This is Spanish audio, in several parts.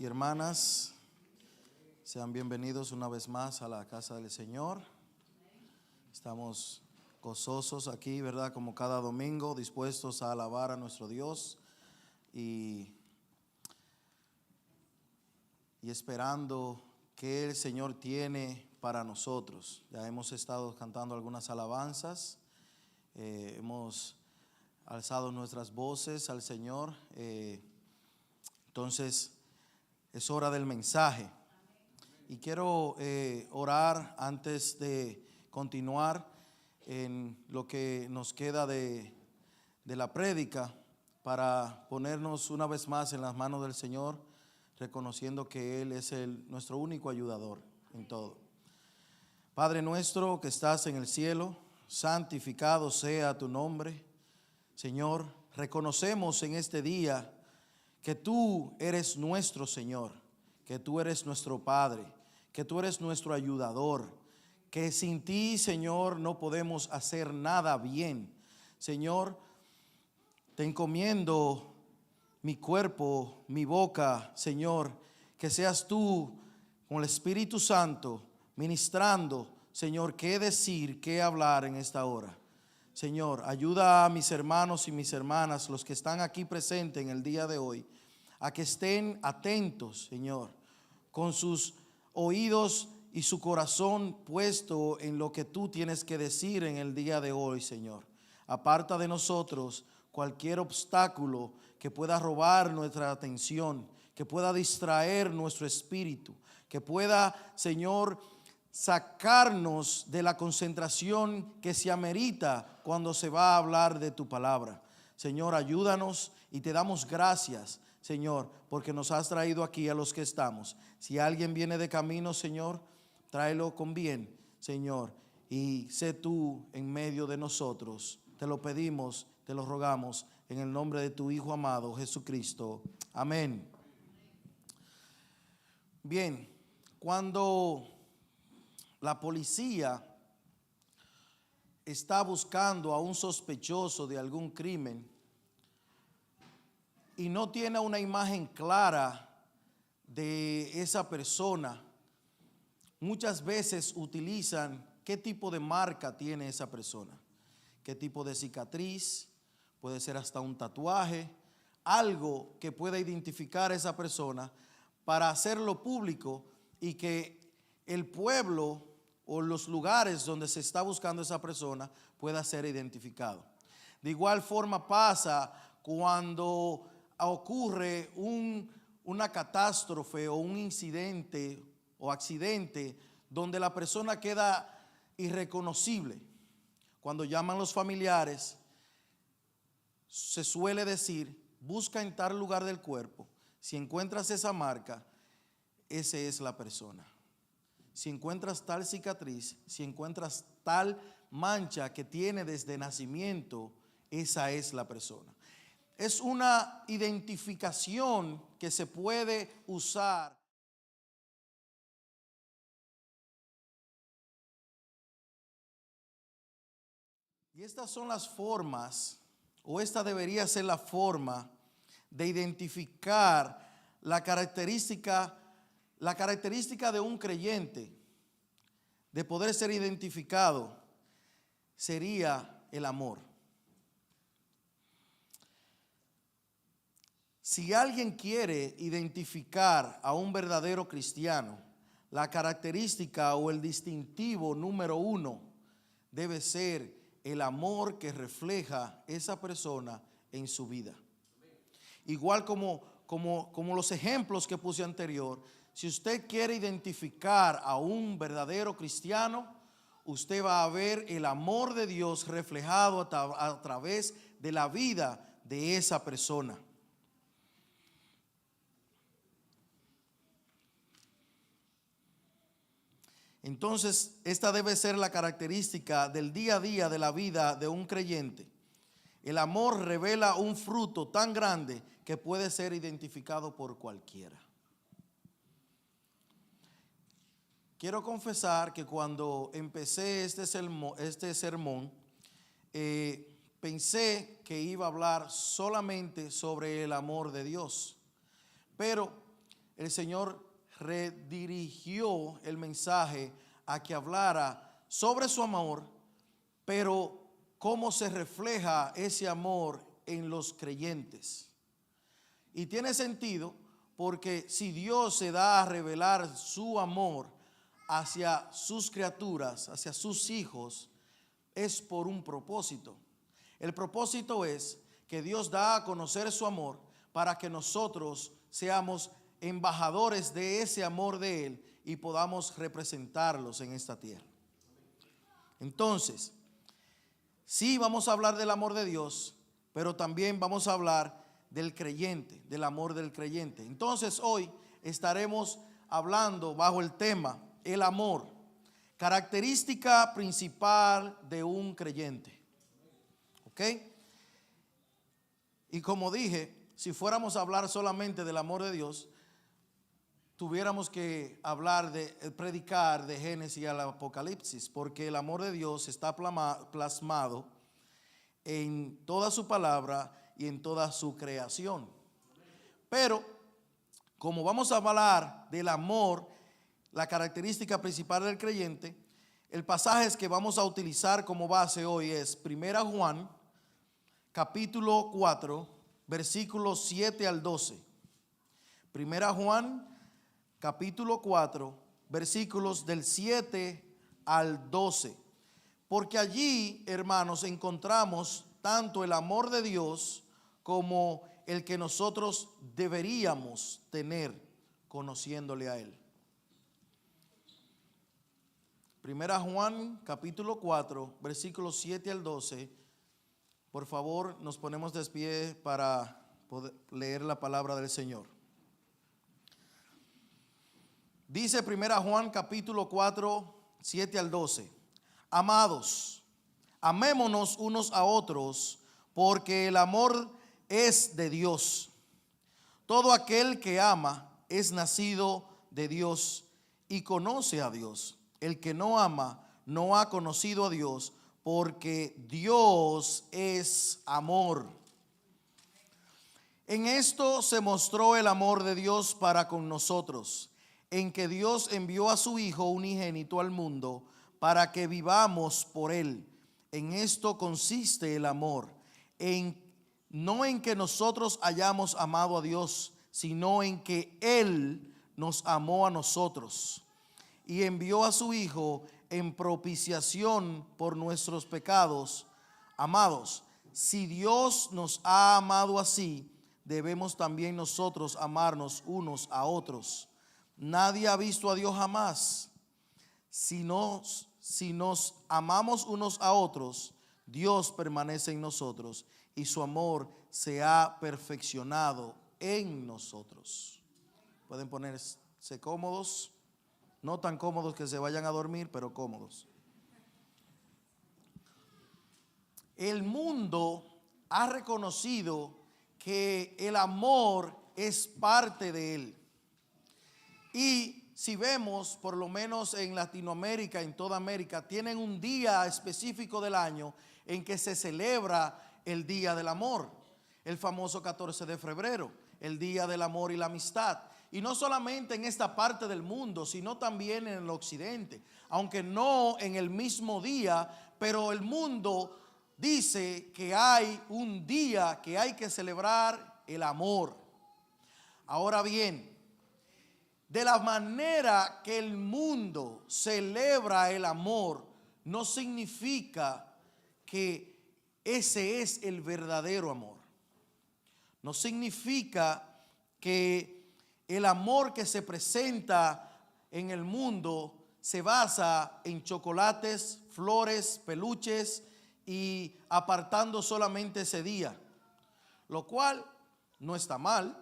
y hermanas, sean bienvenidos una vez más a la casa del Señor. Estamos gozosos aquí, ¿verdad? Como cada domingo, dispuestos a alabar a nuestro Dios y esperando que el Señor tiene para nosotros. Ya hemos estado cantando algunas alabanzas, hemos alzado nuestras voces al Señor. Entonces es hora del mensaje y quiero orar antes de continuar en lo que nos queda de la prédica, para ponernos una vez más en las manos del Señor, reconociendo que Él es nuestro único ayudador en todo. Padre nuestro que estás en el cielo, santificado sea tu nombre. Señor, reconocemos en este día que tú eres nuestro Señor, que tú eres nuestro Padre, que tú eres nuestro ayudador, que sin ti, Señor, no podemos hacer nada bien. Señor, te encomiendo mi cuerpo, mi boca, Señor, que seas tú con el Espíritu Santo ministrando, Señor, qué decir, qué hablar en esta hora. Señor, ayuda a mis hermanos y mis hermanas, los que están aquí presentes en el día de hoy, a que estén atentos, Señor, con sus oídos y su corazón puesto en lo que tú tienes que decir en el día de hoy, Señor. Aparta de nosotros cualquier obstáculo que pueda robar nuestra atención, que pueda distraer nuestro espíritu, que pueda, Señor, sacarnos de la concentración que se amerita cuando se va a hablar de tu palabra. Señor, ayúdanos y te damos gracias, Señor, porque nos has traído aquí a los que estamos. Si alguien viene de camino, Señor, tráelo con bien, Señor, y sé tú en medio de nosotros. Te lo pedimos, te lo rogamos en el nombre de tu Hijo amado, Jesucristo. Amén. Bien, cuando la policía está buscando a un sospechoso de algún crimen y no tiene una imagen clara de esa persona, muchas veces utilizan qué tipo de marca tiene esa persona, qué tipo de cicatriz, puede ser hasta un tatuaje, algo que pueda identificar a esa persona para hacerlo público y que el pueblo o los lugares donde se está buscando esa persona pueda ser identificado. De igual forma pasa cuando ocurre una catástrofe o un incidente o accidente donde la persona queda irreconocible. Cuando llaman los familiares, se suele decir: busca en tal lugar del cuerpo, si encuentras esa marca, esa es la persona. Si encuentras tal cicatriz, si encuentras tal mancha que tiene desde nacimiento, esa es la persona. Es una identificación que se puede usar. Y estas son las formas, o esta debería ser la forma de identificar la característica de un creyente, de poder ser identificado, sería el amor. Si alguien quiere identificar a un verdadero cristiano, la característica o el distintivo número uno debe ser el amor que refleja esa persona en su vida. Igual como los ejemplos que puse anterior, si usted quiere identificar a un verdadero cristiano, usted va a ver el amor de Dios reflejado a través de la vida de esa persona. Entonces, esta debe ser la característica del día a día de la vida de un creyente. El amor revela un fruto tan grande que puede ser identificado por cualquiera. Quiero confesar que cuando empecé este sermón, pensé que iba a hablar solamente sobre el amor de Dios. Pero el Señor redirigió el mensaje a que hablara sobre su amor, pero cómo se refleja ese amor en los creyentes. Y tiene sentido porque si Dios se da a revelar su amor hacia sus criaturas, hacia sus hijos, es por un propósito. El propósito es que Dios da a conocer su amor para que nosotros seamos embajadores de ese amor de Él y podamos representarlos en esta tierra. Entonces, sí vamos a hablar del amor de Dios, pero también vamos a hablar del creyente, del amor del creyente. Entonces hoy estaremos hablando bajo el tema el amor, característica principal de un creyente. ¿Ok? Y como dije, si fuéramos a hablar solamente del amor de Dios, tuviéramos que hablar predicar de Génesis al Apocalipsis, porque el amor de Dios está plasmado en toda su palabra y en toda su creación. Pero como vamos a hablar del amor, la característica principal del creyente, el pasaje que vamos a utilizar como base hoy es 1 Juan capítulo 4 versículos 7 al 12. 1 Juan capítulo 4 versículos del 7 al 12. Porque allí, hermanos, encontramos tanto el amor de Dios como el que nosotros deberíamos tener conociéndole a Él. 1 Juan capítulo 4 versículos 7 al 12. Por favor, nos ponemos de pie para poder leer la palabra del Señor. Dice 1 Juan capítulo 4 7 al 12. Amados, amémonos unos a otros, porque el amor es de Dios. Todo aquel que ama es nacido de Dios y conoce a Dios. El que no ama no ha conocido a Dios, porque Dios es amor. En esto se mostró el amor de Dios para con nosotros, en que Dios envió a su Hijo unigénito al mundo para que vivamos por Él. En esto consiste el amor, no en que nosotros hayamos amado a Dios, sino en que Él nos amó a nosotros y envió a su Hijo en propiciación por nuestros pecados. Amados, si Dios nos ha amado así, debemos también nosotros amarnos unos a otros. Nadie ha visto a Dios jamás. Si nos amamos unos a otros, Dios permanece en nosotros y su amor se ha perfeccionado en nosotros. Pueden ponerse cómodos, no tan cómodos que se vayan a dormir, pero cómodos. El mundo ha reconocido que el amor es parte de él. Y si vemos, por lo menos en Latinoamérica, en toda América, tienen un día específico del año en que se celebra el Día del Amor, el famoso 14 de febrero, el Día del Amor y la Amistad. Y no solamente en esta parte del mundo, sino también en el occidente, aunque no en el mismo día, pero el mundo dice que hay un día que hay que celebrar el amor. Ahora bien, de la manera que el mundo celebra el amor, no significa que ese es el verdadero amor. No significa que el amor que se presenta en el mundo se basa en chocolates, flores, peluches y apartando solamente ese día, lo cual no está mal,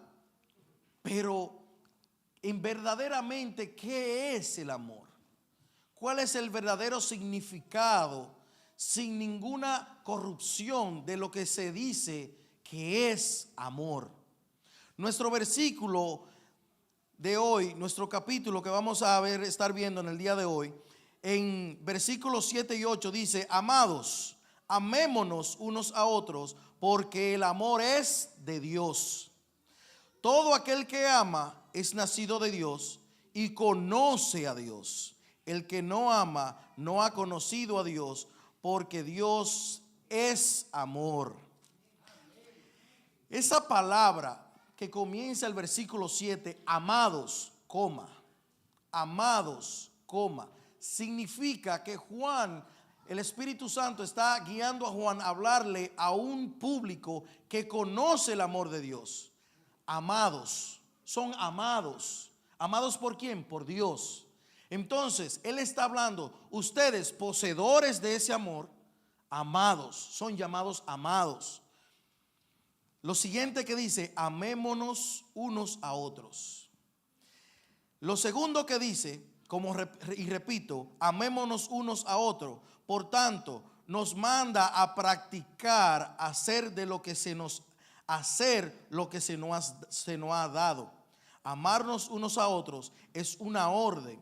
pero en verdaderamente, ¿qué es el amor? ¿Cuál es el verdadero significado sin ninguna corrupción de lo que se dice que es amor? Nuestro versículo de hoy, nuestro capítulo que vamos a estar viendo en el día de hoy, en versículos 7 y 8 dice: amados, amémonos unos a otros, porque el amor es de Dios. Todo aquel que ama es nacido de Dios y conoce a Dios. El que no ama no ha conocido a Dios, porque Dios es amor. Esa palabra que comienza el versículo 7, amados, amados, significa que Juan, el Espíritu Santo está guiando a Juan a hablarle a un público que conoce el amor de Dios. Amados, son amados. ¿Amados por quién? Por Dios. Entonces, él está hablando, ustedes poseedores de ese amor, amados, son llamados amados. Lo siguiente que dice, amémonos unos a otros. Lo segundo que dice, y repito, amémonos unos a otros. Por tanto, nos manda a practicar hacer lo que se nos ha dado. Amarnos unos a otros es una orden.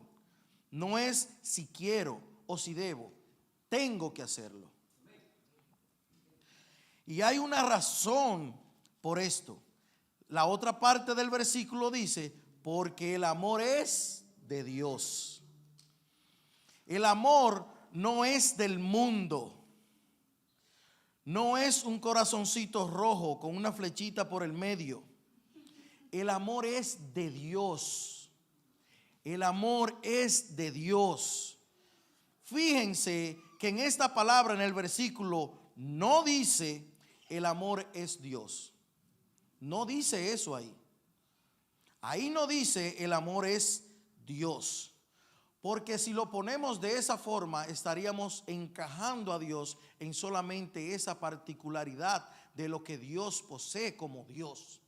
No es si quiero o si debo. Tengo que hacerlo. Y hay una razón por esto. La otra parte del versículo dice, porque el amor es de Dios. El amor no es del mundo. No es un corazoncito rojo con una flechita por el medio. El amor es de Dios. El amor es de Dios. Fíjense que en esta palabra, en el versículo, no dice el amor es Dios. No dice eso ahí. Ahí no dice el amor es Dios. Porque si lo ponemos de esa forma, estaríamos encajando a Dios en solamente esa particularidad de lo que Dios posee como Dios.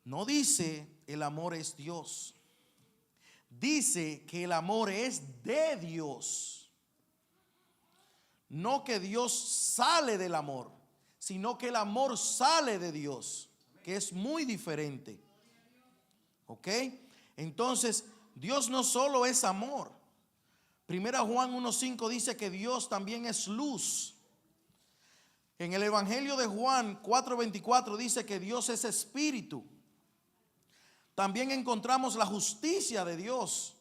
No dice el amor es Dios. Dice que el amor es de Dios. No que Dios sale del amor, sino que el amor sale de Dios, que es muy diferente. ¿Ok? Entonces, Dios no solo es amor. Primera Juan 1:5 dice que Dios también es luz. En el Evangelio de Juan 4:24 dice que Dios es espíritu. También encontramos la justicia de Dios.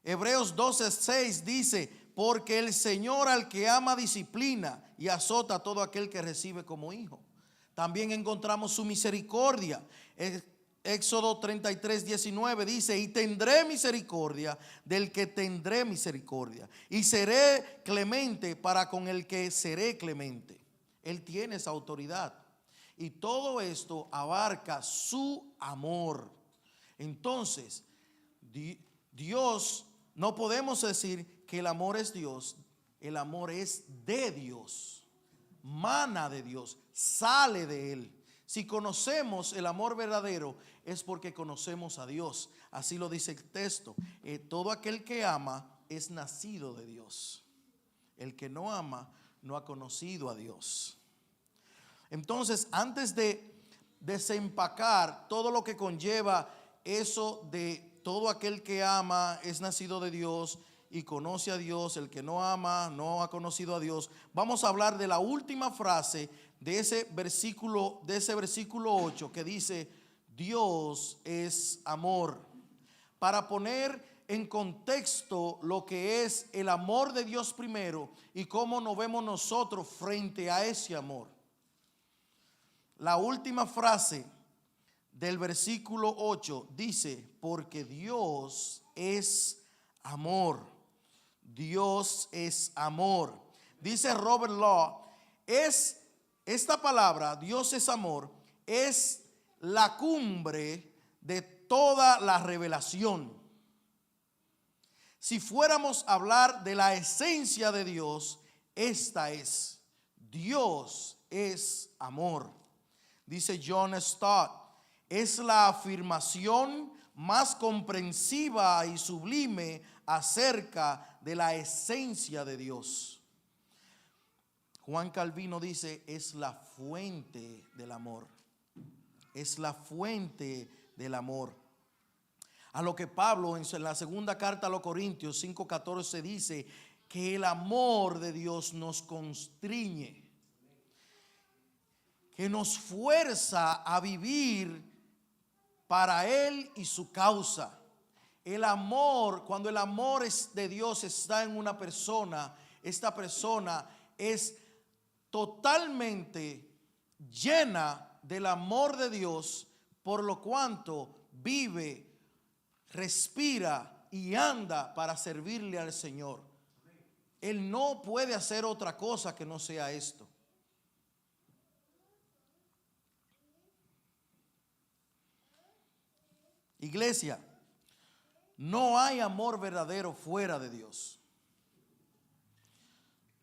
Hebreos 12:6 dice, porque el Señor al que ama disciplina y azota a todo aquel que recibe como hijo. También encontramos su misericordia. Éxodo 33:19 dice, y tendré misericordia del que tendré misericordia, y seré clemente para con el que seré clemente. Él tiene esa autoridad. Y todo esto abarca su amor. Entonces, Dios, no podemos decir que el amor es Dios. El amor es de Dios, mana de Dios, sale de Él. Si conocemos el amor verdadero es porque conocemos a Dios. Así lo dice el texto. Todo aquel que ama es nacido de Dios. El que no ama no ha conocido a Dios. Entonces, antes de desempacar todo lo que conlleva eso de todo aquel que ama es nacido de Dios y conoce a Dios, el que no ama no ha conocido a Dios, vamos a hablar de la última frase de ese versículo 8 que dice, Dios es amor. Para poner en contexto lo que es el amor de Dios primero y cómo nos vemos nosotros frente a ese amor. La última frase del versículo 8 dice, porque Dios es amor. Dios es amor. Dice Robert Law, esta palabra, Dios es amor, es la cumbre de toda la revelación. Si fuéramos a hablar de la esencia de Dios, esta es, Dios es amor. Dice John Stott, es la afirmación más comprensiva y sublime acerca de la esencia de Dios. Juan Calvino dice, es la fuente del amor. Es la fuente del amor. A lo que Pablo en la segunda carta a los Corintios 5:14 dice que el amor de Dios nos constriñe, que nos fuerza a vivir para Él y su causa. El amor, cuando el amor de Dios está en una persona, esta persona es totalmente llena del amor de Dios, por lo cuanto vive, respira y anda para servirle al Señor. Él no puede hacer otra cosa que no sea esto. Iglesia, no hay amor verdadero fuera de Dios.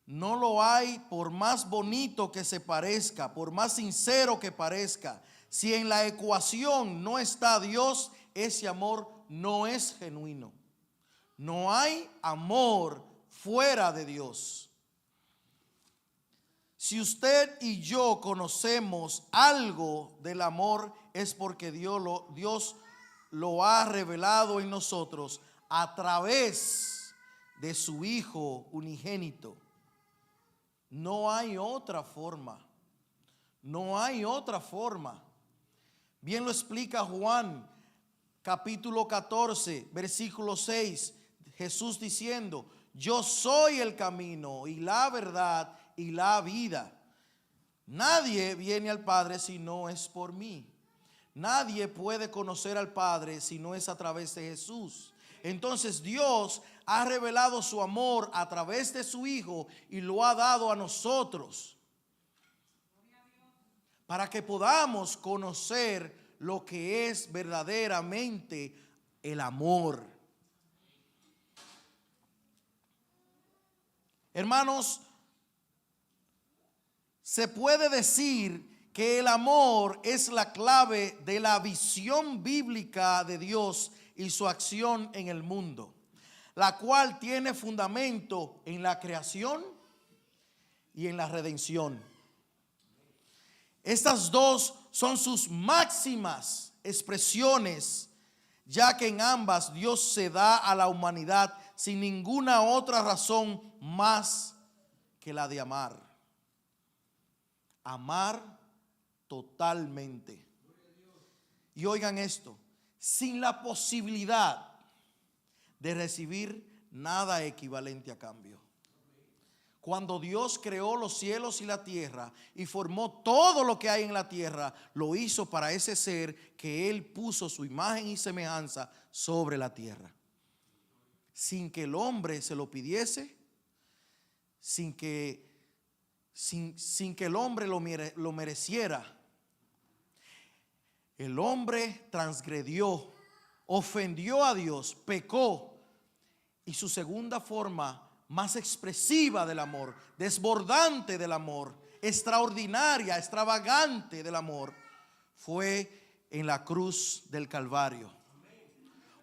No lo hay, por más bonito que se parezca, por más sincero que parezca. Si en la ecuación no está Dios, ese amor no es genuino. No hay amor fuera de Dios. Si usted y yo conocemos algo del amor, es porque Dios lo ha revelado en nosotros a través de su Hijo unigénito. No hay otra forma. No hay otra forma. Bien lo explica Juan, capítulo 14, versículo 6. Jesús diciendo: yo soy el camino y la verdad y la vida. Nadie viene al Padre si no es por mí. Nadie puede conocer al Padre si no es a través de Jesús. Entonces Dios ha revelado su amor a través de su Hijo y lo ha dado a nosotros para que podamos conocer lo que es verdaderamente el amor. Hermanos, se puede decir que el amor es la clave de la visión bíblica de Dios y su acción en el mundo, la cual tiene fundamento en la creación y en la redención. Estas dos son sus máximas expresiones, ya que en ambas Dios se da a la humanidad sin ninguna otra razón más que la de amar. Amar totalmente. Y oigan esto, sin la posibilidad de recibir nada equivalente a cambio. Cuando Dios creó los cielos y la tierra y formó todo lo que hay en la tierra, lo hizo para ese ser que Él puso su imagen y semejanza sobre la tierra. Sin que el hombre se lo pidiese, sin que el hombre lo mereciera. El hombre transgredió, ofendió a Dios, pecó, y su segunda forma más expresiva del amor, desbordante del amor, extraordinaria, extravagante del amor, fue en la cruz del Calvario.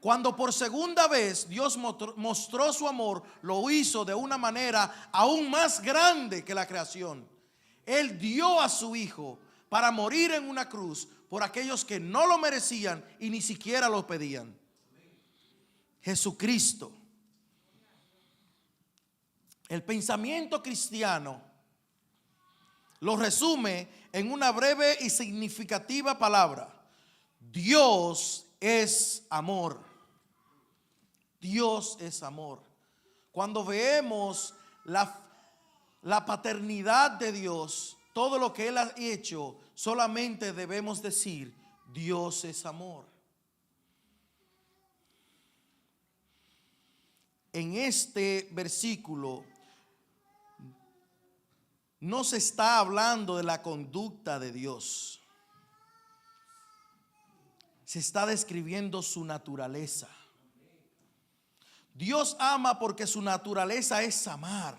Cuando por segunda vez Dios mostró su amor, lo hizo de una manera aún más grande que la creación. Él dio a su Hijo para morir en una cruz por aquellos que no lo merecían y ni siquiera lo pedían. Jesucristo. El pensamiento cristiano lo resume en una breve y significativa palabra: Dios es amor. Dios es amor. Cuando vemos la paternidad de Dios, todo lo que Él ha hecho, solamente debemos decir: Dios es amor. En este versículo no se está hablando de la conducta de Dios. Se está describiendo su naturaleza. Dios ama porque su naturaleza es amar.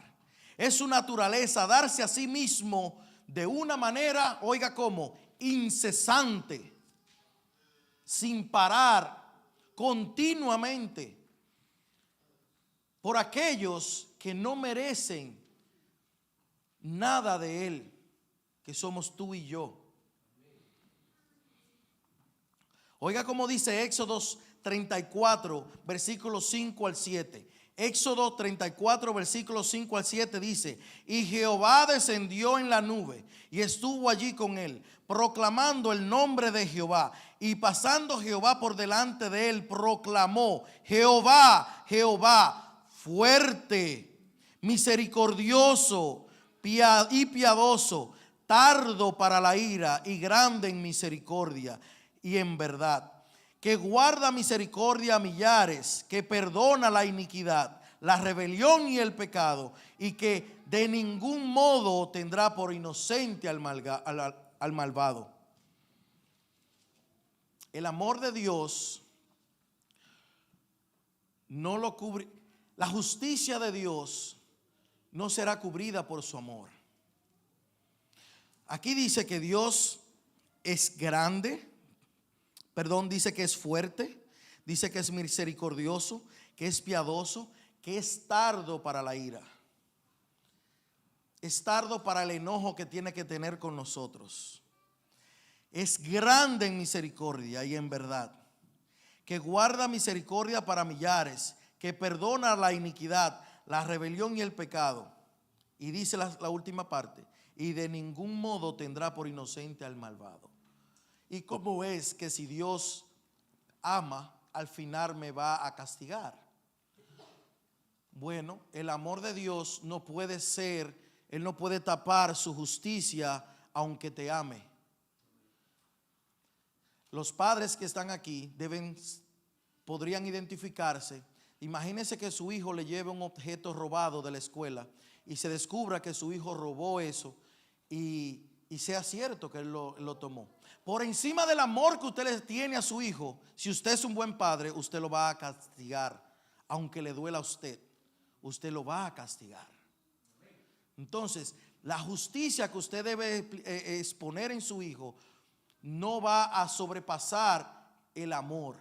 Es su naturaleza darse a sí mismo de una manera, oiga cómo, incesante, sin parar, continuamente, por aquellos que no merecen nada de Él, que somos tú y yo. Oiga cómo dice Éxodo 34, versículos 5 al 7. Éxodo 34, versículos 5 al 7 dice: y Jehová descendió en la nube y estuvo allí con él, proclamando el nombre de Jehová. Y pasando Jehová por delante de él, proclamó: Jehová, Jehová, fuerte, misericordioso y piadoso, tardo para la ira y grande en misericordia y en verdad, que guarda misericordia a millares, que perdona la iniquidad, la rebelión y el pecado, y que de ningún modo tendrá por inocente al malvado. El amor de Dios no lo cubre. La justicia de Dios no será cubrida por su amor. Aquí dice que Dios es grande. Dice que es fuerte, dice que es misericordioso, que es piadoso, que es tardo para la ira. Es tardo para el enojo que tiene que tener con nosotros. Es grande en misericordia y en verdad, que guarda misericordia para millares, que perdona la iniquidad, la rebelión y el pecado. Y dice la última parte: y de ningún modo tendrá por inocente al malvado. ¿Y cómo es que si Dios ama, al final me va a castigar? Bueno, el amor de Dios no puede ser, Él no puede tapar su justicia aunque te ame. Los padres que están aquí podrían identificarse. Imagínense que su hijo le lleve un objeto robado de la escuela y se descubra que su hijo robó eso y sea cierto que él lo tomó. Por encima del amor que usted le tiene a su hijo, si usted es un buen padre, usted lo va a castigar. Aunque le duela a usted, usted lo va a castigar. Entonces, la justicia que usted debe exponer en su hijo no va a sobrepasar el amor.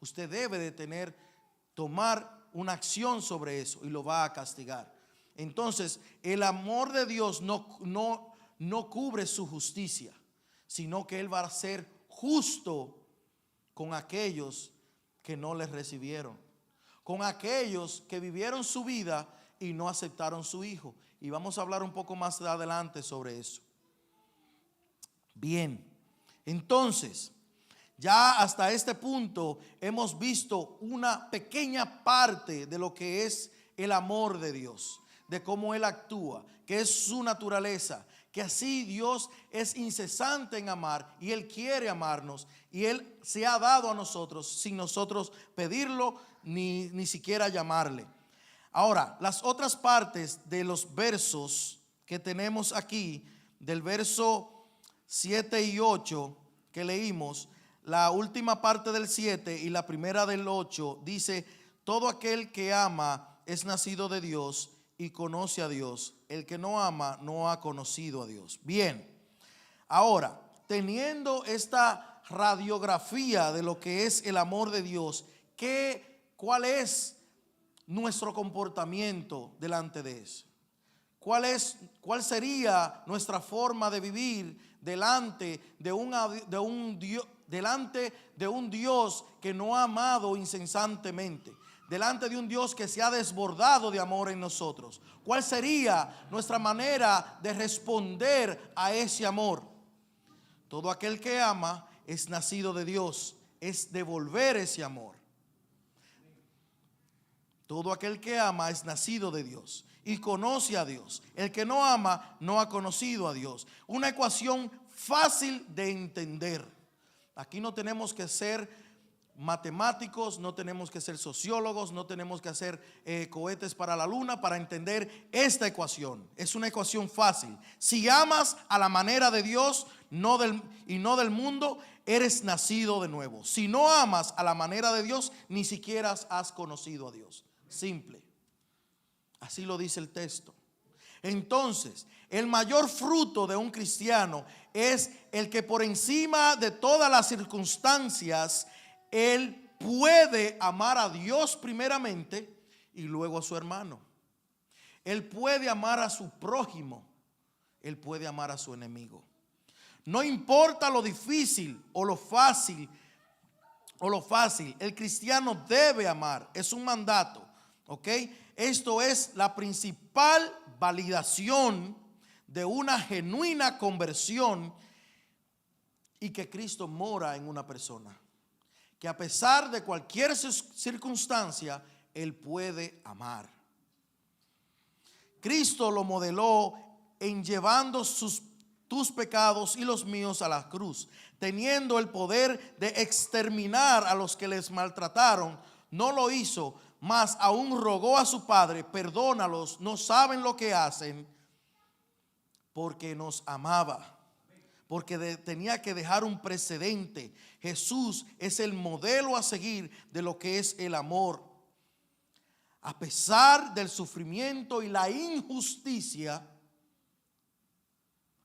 Usted debe de tomar una acción sobre eso y lo va a castigar. Entonces, el amor de Dios no cubre su justicia, sino que Él va a ser justo con aquellos que no les recibieron, con aquellos que vivieron su vida y no aceptaron su hijo. Y vamos a hablar un poco más adelante sobre eso. Bien, entonces, ya hasta este punto hemos visto una pequeña parte de lo que es el amor de Dios, de cómo Él actúa, que es su naturaleza, que así Dios es incesante en amar y Él quiere amarnos y Él se ha dado a nosotros sin nosotros pedirlo ni siquiera llamarle. Ahora, las otras partes de los versos que tenemos aquí, del verso 7 y 8 que leímos, la última parte del 7 y la primera del 8 dice: todo aquel que ama es nacido de Dios y conoce a Dios. El que no ama no ha conocido a Dios. Bien, ahora, teniendo esta radiografía de lo que es el amor de Dios, ¿cuál es nuestro comportamiento delante de eso? ¿Cuál sería nuestra forma de vivir delante de un Dios que no ha amado incesantemente? Delante de un Dios que se ha desbordado de amor en nosotros. ¿Cuál sería nuestra manera de responder a ese amor? Todo aquel que ama es nacido de Dios, es devolver ese amor. Todo aquel que ama es nacido de Dios y conoce a Dios. El que no ama no ha conocido a Dios. Una ecuación fácil de entender. Aquí no tenemos que ser matemáticos, no tenemos que ser sociólogos, no tenemos que hacer cohetes para la luna para entender esta ecuación. Es una ecuación fácil. Si amas a la manera de Dios y no del mundo, eres nacido de nuevo. Si no amas a la manera de Dios, ni siquiera has conocido a Dios. Simple. Así lo dice el texto. Entonces, el mayor fruto de un cristiano es el que por encima de todas las circunstancias, él puede amar a Dios primeramente y luego a su hermano. Él puede amar a su prójimo. Él puede amar a su enemigo. No importa lo difícil o lo fácil, el cristiano debe amar. Es un mandato. ¿Ok? Esto es la principal validación de una genuina conversión y que Cristo mora en una persona. Que a pesar de cualquier circunstancia, Él puede amar. Cristo lo modeló en llevando tus pecados y los míos a la cruz, teniendo el poder de exterminar a los que les maltrataron. No lo hizo, mas aún rogó a su Padre: perdónalos, no saben lo que hacen, porque nos amaba, porque tenía que dejar un precedente. Jesús es el modelo a seguir de lo que es el amor. A pesar del sufrimiento y la injusticia,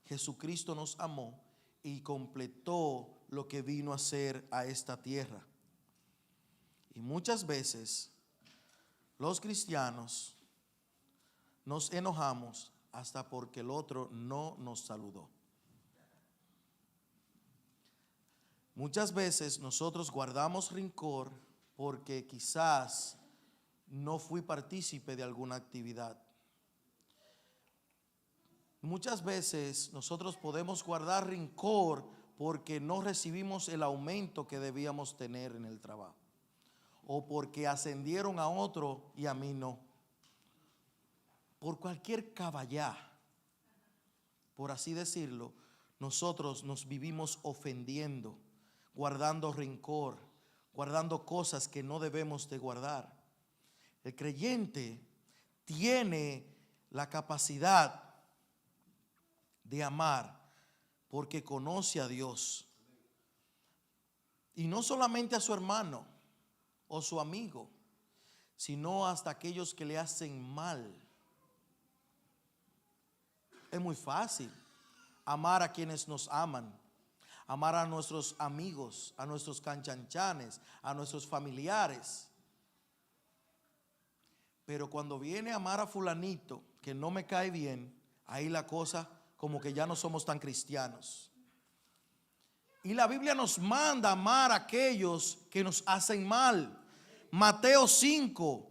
Jesucristo nos amó y completó lo que vino a hacer a esta tierra. Y muchas veces los cristianos nos enojamos hasta porque el otro no nos saludó. Muchas veces nosotros guardamos rencor porque quizás no fui partícipe de alguna actividad. Muchas veces nosotros podemos guardar rencor porque no recibimos el aumento que debíamos tener en el trabajo, o porque ascendieron a otro y a mí no. Por cualquier caballá, por así decirlo, nosotros nos vivimos ofendiendo, guardando rencor, guardando cosas que no debemos de guardar. El creyente tiene la capacidad de amar porque conoce a Dios. Y no solamente a su hermano o su amigo, sino hasta aquellos que le hacen mal. Es muy fácil amar a quienes nos aman, amar a nuestros amigos, a nuestros canchanchanes, a nuestros familiares. Pero cuando viene a amar a fulanito que no me cae bien, ahí la cosa como que ya no somos tan cristianos. Y la Biblia nos manda amar a aquellos que nos hacen mal. Mateo 5,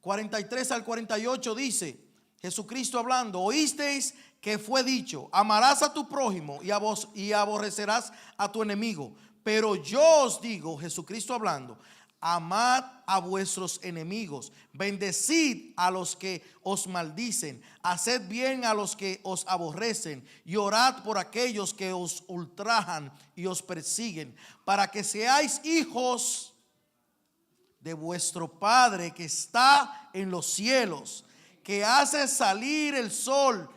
43 al 48 dice, Jesucristo hablando: oísteis que fue dicho, amarás a tu prójimo y aborrecerás a tu enemigo. Pero yo os digo, Jesucristo hablando, amad a vuestros enemigos, bendecid a los que os maldicen, haced bien a los que os aborrecen y orad por aquellos que os ultrajan y os persiguen, para que seáis hijos de vuestro Padre que está en los cielos, que hace salir el sol,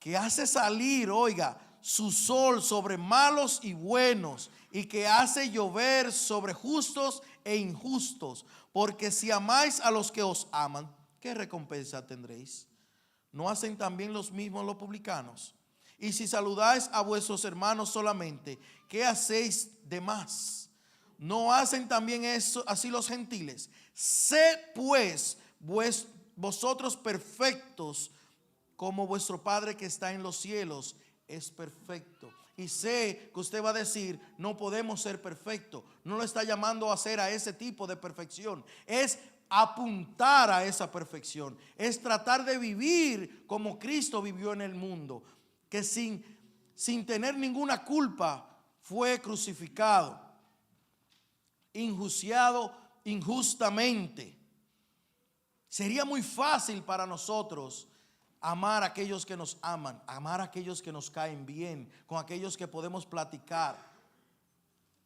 que hace salir, oiga, su sol sobre malos y buenos, y que hace llover sobre justos e injustos. Porque si amáis a los que os aman, ¿qué recompensa tendréis? ¿No hacen también los mismos los publicanos? Y si saludáis a vuestros hermanos solamente, ¿qué hacéis de más? ¿No hacen también eso así los gentiles? Sed pues vosotros perfectos, como vuestro Padre que está en los cielos es perfecto. Y sé que usted va a decir, no podemos ser perfectos. No lo está llamando a hacer a ese tipo de perfección. Es apuntar a esa perfección. Es tratar de vivir como Cristo vivió en el mundo. Que sin tener ninguna culpa fue crucificado, injustamente. Sería muy fácil para nosotros amar a aquellos que nos aman, amar a aquellos que nos caen bien, con aquellos que podemos platicar.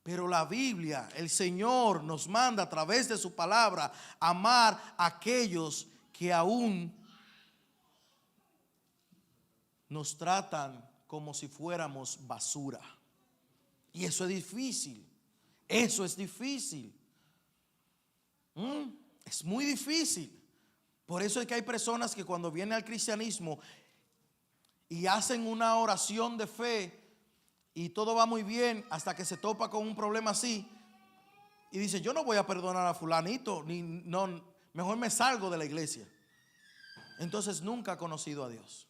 Pero la Biblia, el Señor nos manda a través de su palabra amar a aquellos que aún nos tratan como si fuéramos basura. Y eso es difícil. Eso es difícil. Es muy difícil. Por eso es que hay personas que cuando vienen al cristianismo y hacen una oración de fe y todo va muy bien hasta que se topa con un problema así y dice, yo no voy a perdonar a fulanito, mejor me salgo de la iglesia. Entonces nunca ha conocido a Dios.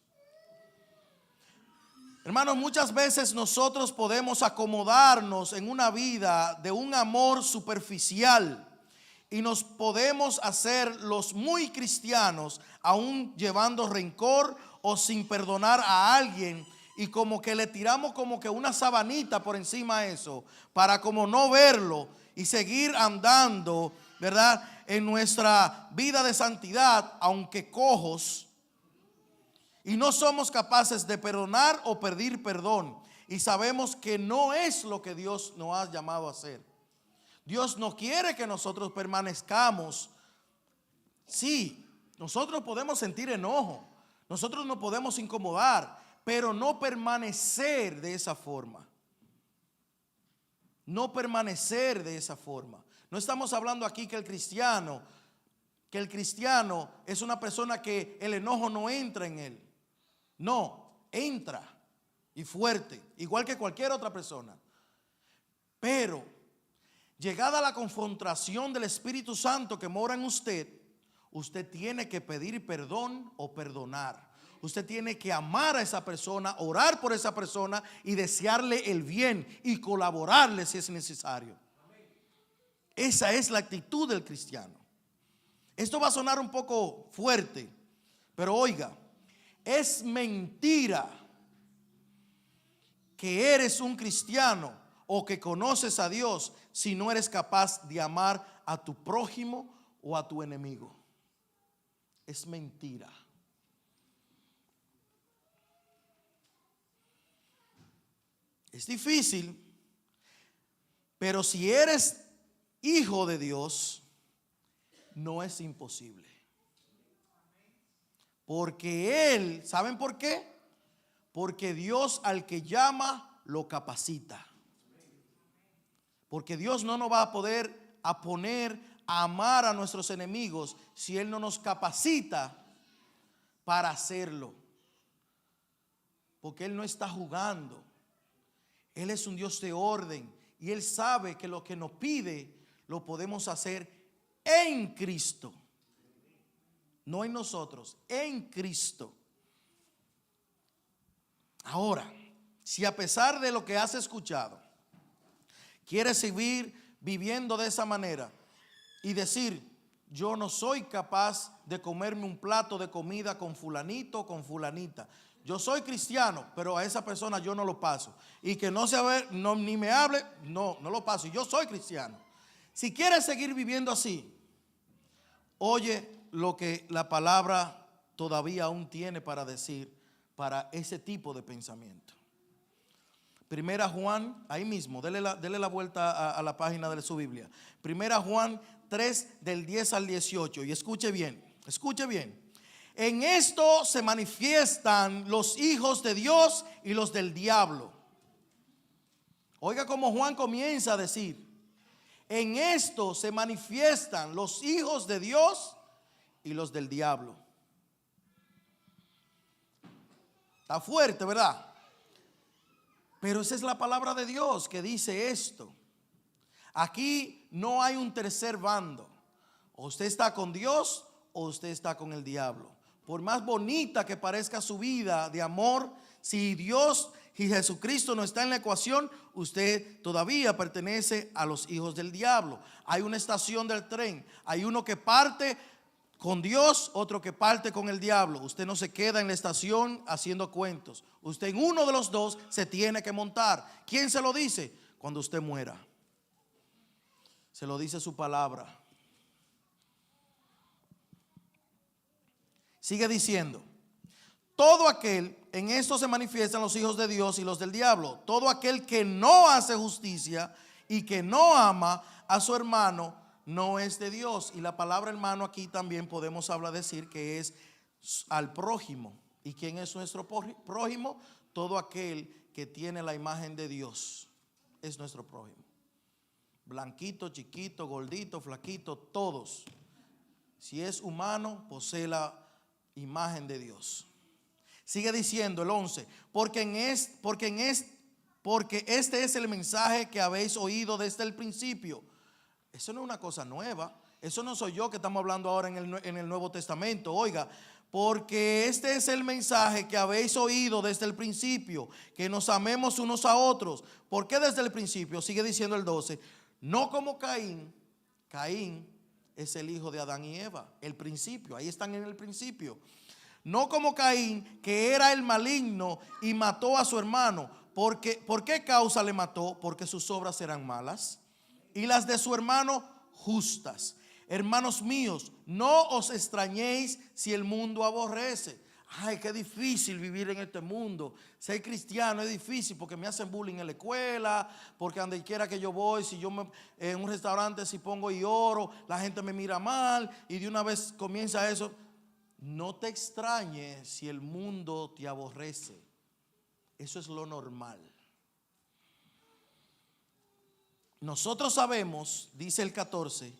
Hermanos, muchas veces nosotros podemos acomodarnos en una vida de un amor superficial y nos podemos hacer los muy cristianos, aún llevando rencor o sin perdonar a alguien, y como que le tiramos como que una sabanita por encima de eso, para como no verlo y seguir andando, ¿verdad?, en nuestra vida de santidad, aunque cojos, y no somos capaces de perdonar o pedir perdón, y sabemos que no es lo que Dios nos ha llamado a hacer. Dios no quiere que nosotros permanezcamos. Sí, nosotros podemos sentir enojo, nosotros nos podemos incomodar, pero no permanecer de esa forma. No permanecer de esa forma. No estamos hablando aquí que el cristiano es una persona que el enojo no entra en él. No, entra y fuerte, igual que cualquier otra persona. Pero llegada la confrontación del Espíritu Santo que mora en usted, usted tiene que pedir perdón o perdonar. Usted tiene que amar a esa persona, orar por esa persona y desearle el bien y colaborarle si es necesario. Esa es la actitud del cristiano. Esto va a sonar un poco fuerte, pero oiga, es mentira que eres un cristiano o que conoces a Dios si no eres capaz de amar a tu prójimo o a tu enemigo. Es mentira. Es difícil, pero si eres hijo de Dios, no es imposible. Porque Él, ¿saben por qué? Porque Dios al que llama lo capacita. Porque Dios no nos va a poder poner a amar a nuestros enemigos si Él no nos capacita para hacerlo. Porque Él no está jugando. Él es un Dios de orden y Él sabe que lo que nos pide lo podemos hacer en Cristo. No en nosotros, en Cristo. Ahora, si a pesar de lo que has escuchado, quieres seguir viviendo de esa manera y decir, yo no soy capaz de comerme un plato de comida con fulanito o con fulanita. Yo soy cristiano, pero a esa persona yo no lo paso. Y que no se ve, no, ni me hable, no lo paso. Y yo soy cristiano. Si quieres seguir viviendo así, oye lo que la palabra todavía aún tiene para decir para ese tipo de pensamiento. Primera Juan, ahí mismo, dele la vuelta a la página de su Biblia. Primera Juan 3 del 10 al 18. Y escuche bien, escuche bien. En esto se manifiestan los hijos de Dios y los del diablo. Oiga cómo Juan comienza a decir, en esto se manifiestan los hijos de Dios y los del diablo. Está fuerte, ¿verdad? Pero esa es la palabra de Dios que dice esto. Aquí no hay un tercer bando. O usted está con Dios o usted está con el diablo. Por más bonita que parezca su vida de amor, si Dios y Jesucristo no está en la ecuación, usted todavía pertenece a los hijos del diablo. Hay una estación del tren, hay uno que parte con Dios, otro que parte con el diablo. Usted no se queda en la estación haciendo cuentos. Usted en uno de los dos se tiene que montar. ¿Quién se lo dice? Cuando usted muera. Se lo dice su palabra. Sigue diciendo, todo aquel, en esto se manifiestan los hijos de Dios y los del diablo. Todo aquel que no hace justicia y que no ama a su hermano no es de Dios. Y la palabra hermano aquí también podemos decir que es al prójimo. ¿Y quién es nuestro prójimo? Todo aquel que tiene la imagen de Dios es nuestro prójimo. Blanquito, chiquito, gordito, flaquito, todos. Si es humano, posee la imagen de Dios. Sigue diciendo el 11, porque este es el mensaje que habéis oído desde el principio. Eso no es una cosa nueva. Eso no soy yo que estamos hablando ahora en el Nuevo Testamento. Oiga, porque este es el mensaje que habéis oído desde el principio, que nos amemos unos a otros. ¿Por qué desde el principio? Sigue diciendo el 12, no como Caín es el hijo de Adán y Eva, el principio, ahí están en el principio. No como Caín, que era el maligno y mató a su hermano. ¿Por qué causa le mató? Porque sus obras eran malas y las de su hermano justas. Hermanos míos, no os extrañéis si el mundo aborrece. Ay, qué difícil vivir en este mundo. Ser cristiano es difícil porque me hacen bullying en la escuela, porque donde quiera que yo voy, si yo en un restaurante si pongo y oro, la gente me mira mal y de una vez comienza eso. No te extrañes si el mundo te aborrece. Eso es lo normal. Nosotros sabemos, dice el 14,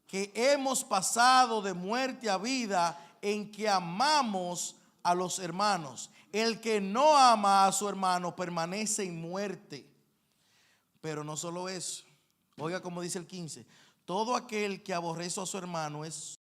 que hemos pasado de muerte a vida en que amamos a los hermanos. El que no ama a su hermano permanece en muerte. Pero no solo eso. Oiga como dice el 15. Todo aquel que aborrece a su hermano es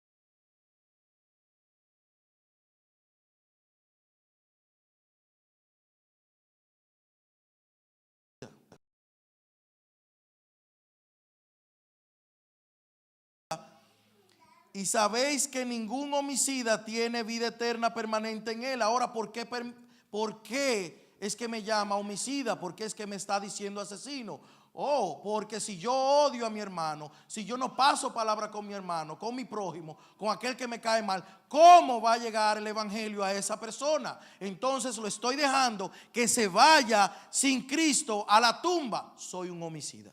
y sabéis que ningún homicida tiene vida eterna permanente en él. Ahora, ¿por qué es que me llama homicida? ¿Por qué es que me está diciendo asesino? Oh, porque si yo odio a mi hermano, si yo no paso palabra con mi hermano, con mi prójimo, con aquel que me cae mal, ¿cómo va a llegar el evangelio a esa persona? Entonces lo estoy dejando que se vaya sin Cristo a la tumba. Soy un homicida.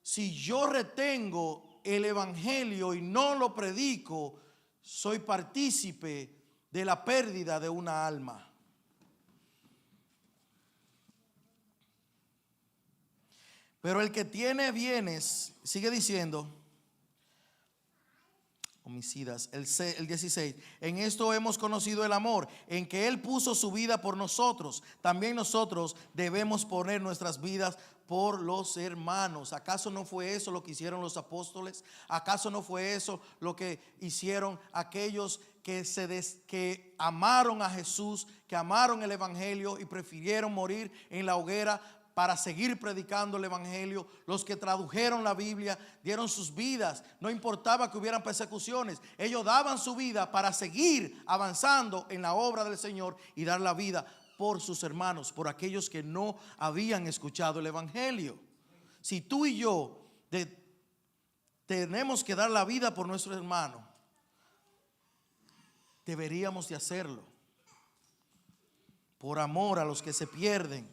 Si yo retengo el evangelio y no lo predico, soy partícipe de la pérdida de una alma. Pero el que tiene bienes, sigue diciendo, homicidas, el 16, en esto hemos conocido el amor, en que Él puso su vida por nosotros. También nosotros debemos poner nuestras vidas por los hermanos. ¿Acaso no fue eso lo que hicieron los apóstoles? ¿Acaso no fue eso lo que hicieron aquellos que amaron a Jesús, que amaron el evangelio y prefirieron morir en la hoguera para seguir predicando el evangelio? Los que tradujeron la Biblia dieron sus vidas, no importaba que hubieran persecuciones, ellos daban su vida para seguir avanzando en la obra del Señor y dar la vida por sus hermanos, por aquellos que no habían escuchado el evangelio. Si tú y yo tenemos que dar la vida por nuestro hermano, deberíamos de hacerlo por amor a los que se pierden.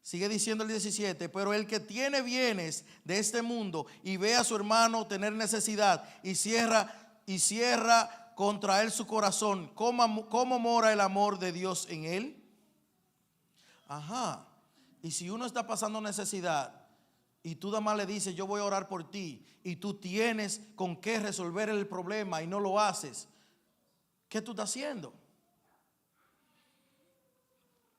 Sigue diciendo el 17, pero el que tiene bienes de este mundo y ve a su hermano tener necesidad y cierra contra él su corazón, ¿cómo mora el amor de Dios en él? Ajá. Y si uno está pasando necesidad y tú nada más le dices, yo voy a orar por ti, y tú tienes con qué resolver el problema y no lo haces, ¿qué tú estás haciendo?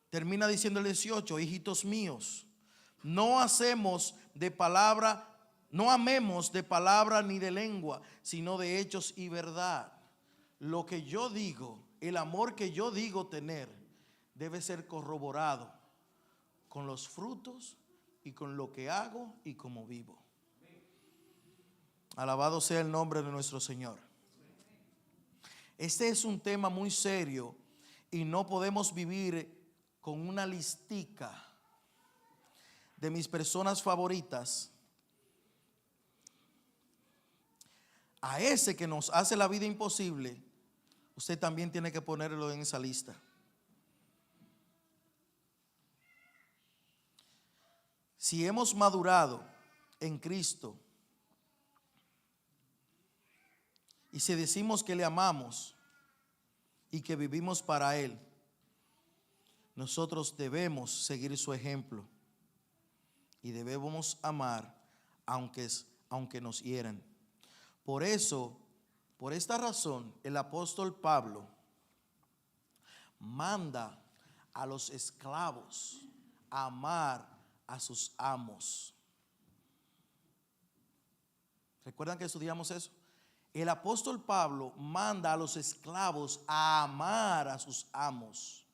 Termina diciendo el 18, hijitos míos, no amemos de palabra ni de lengua, sino de hechos y verdad. Lo que yo digo, el amor que yo digo tener, debe ser corroborado con los frutos y con lo que hago y cómo vivo. Alabado sea el nombre de nuestro Señor. Este es un tema muy serio y no podemos vivir con una listica de mis personas favoritas. A ese que nos hace la vida imposible, usted también tiene que ponerlo en esa lista. Si hemos madurado en Cristo y si decimos que le amamos y que vivimos para Él, nosotros debemos seguir su ejemplo y debemos amar aunque nos hieran. Por eso, por esta razón, el apóstol Pablo manda a los esclavos a amar a sus amos. ¿Recuerdan que estudiamos eso? El apóstol Pablo manda a los esclavos a amar a sus amos.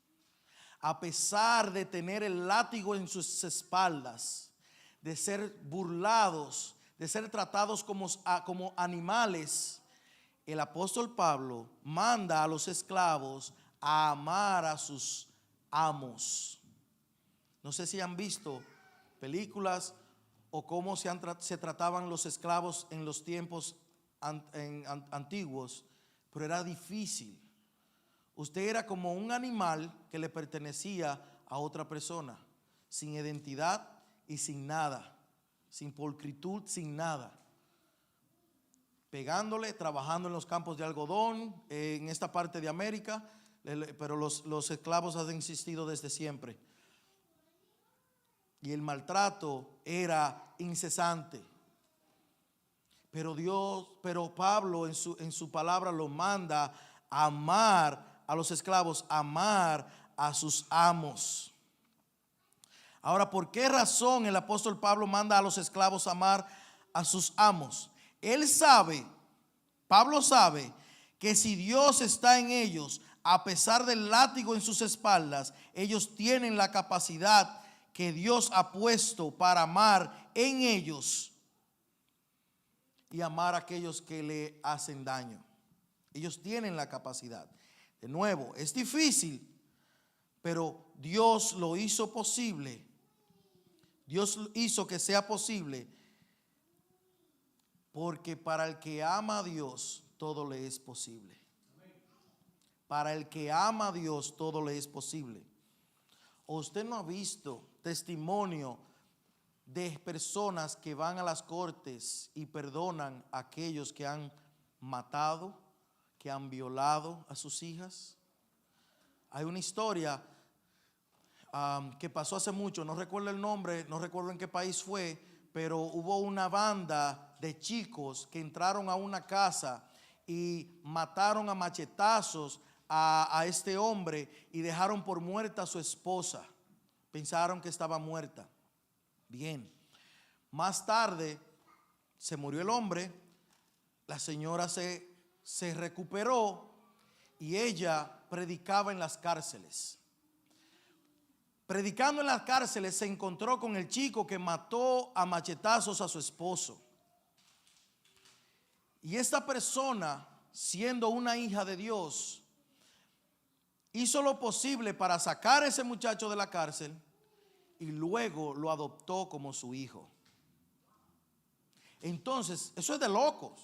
A pesar de tener el látigo en sus espaldas, de ser burlados, de ser tratados como animales, el apóstol Pablo manda a los esclavos a amar a sus amos. No sé si han visto películas o cómo se trataban los esclavos en los tiempos antiguos, pero era difícil. Usted era como un animal que le pertenecía a otra persona, sin identidad y sin nada, sin pulcritud, sin nada. Pegándole, trabajando en los campos de algodón, en esta parte de América, pero los esclavos han existido desde siempre. Y el maltrato era incesante. Pero Pablo en su palabra lo manda a amar a los esclavos, amar a sus amos. Ahora, ¿por qué razón el apóstol Pablo manda a los esclavos a amar a sus amos? Pablo sabe que si Dios está en ellos, a pesar del látigo en sus espaldas, ellos tienen la capacidad que Dios ha puesto para amar en ellos y amar a aquellos que le hacen daño. Ellos tienen la capacidad. De nuevo, es difícil, pero Dios lo hizo posible. Dios hizo que sea posible, porque para el que ama a Dios, todo le es posible. Para el que ama a Dios, todo le es posible. ¿O usted no ha visto testimonio de personas que van a las cortes y perdonan a aquellos que han matado, que han violado a sus hijas? Hay una historia que pasó hace mucho, no recuerdo el nombre, no recuerdo en qué país fue, pero hubo una banda de chicos que entraron a una casa y mataron a machetazos a este hombre y dejaron por muerta a su esposa. Pensaron que estaba muerta. Bien, más tarde se murió el hombre, la señora se recuperó y ella predicaba en las cárceles. Predicando en las cárceles se encontró con el chico que mató a machetazos a su esposo. Y esta persona, siendo una hija de Dios, hizo lo posible para sacar a ese muchacho de la cárcel y luego lo adoptó como su hijo. Entonces, eso es de locos.